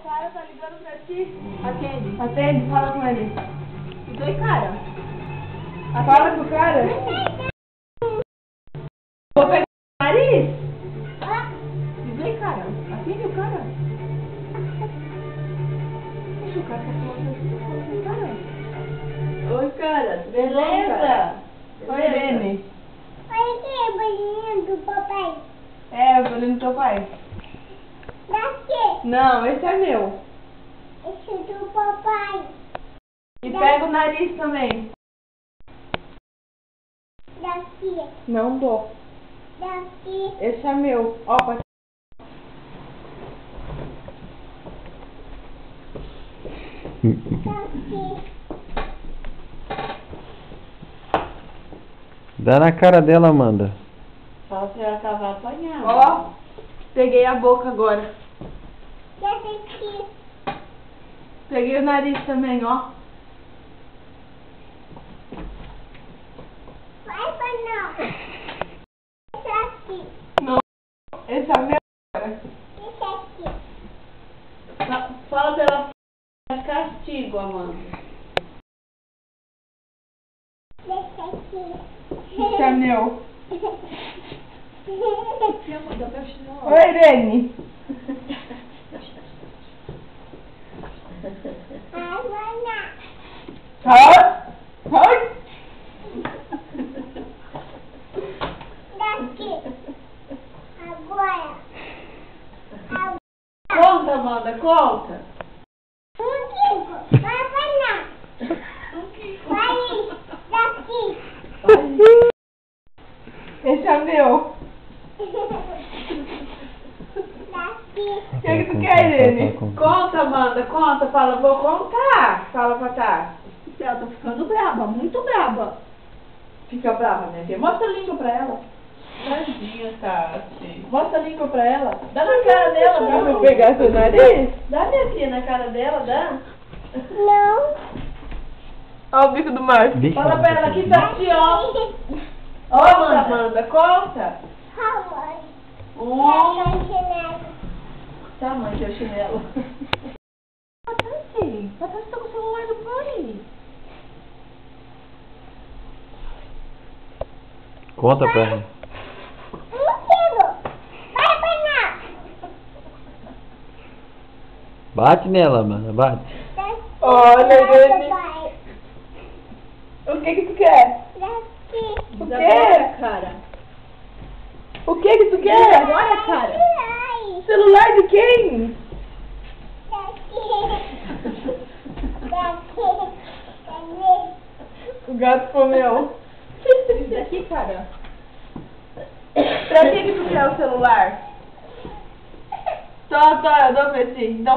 cara tá ligando pra ti. Atende. Atende, fala com ele. Os dois cara. Fala com o cara. Vou pegar o nariz. Os dois cara. Atende o cara. Deixa o cara tá falando cara. Oi, cara. Beleza? Oi, Irene. Olha aqui, o bolinho do papai. É, o bolinho do teu pai. Daqui. Não, esse é meu. Esse é do papai. E pega o nariz também. Daqui. Não dou. Daqui. Esse é meu. Ó, pode... Daqui. Dá na cara dela, Amanda. Fala pra ela que ela vai apanhar. Ó, peguei a boca agora. Daqui. Peguei o nariz também, ó. Vai pra não. Esse aqui. Não, esse é meu agora. Esse aqui. Fala pra ela que é castigo, Amanda. Esse aqui. Esse é meu. Amanda, fecha o Oi, Irene. Amanda. Ai. Ai. Daqui. Agora. Conta, Amanda, conta. Um Kiko. Vai pra não. Vai. Daqui. Esse é meu. Daqui. O que tu quer, Irene? Conta, Amanda, conta. Fala, vou contar. Fala pra cá. Ela tá ficando braba, muito braba. Fica brava, minha filha. Mostra a língua pra ela. Tadinha, Tati. Mostra a língua pra ela. Dá na cara dela, dá. Eu vou pegar seu nariz. Dá, minha filha, na cara dela, dá. Não. Ó o bico do mar. Fala pra ela que tá aqui, ó. Conta, Amanda, conta. Tá, mãe, teu chinelo. Patati, Patati tá com o celular do pai. Conta pra ela. Bate nela, Amanda, bate. Olha, Irene. O que tu quer? O Agora, quê? cara. O que tu quer? Agora, cara. Celular de quem? O gato comeu. Isso aqui, cara. Pra que tu quer o celular? Tô, eu dou pra ti. Então,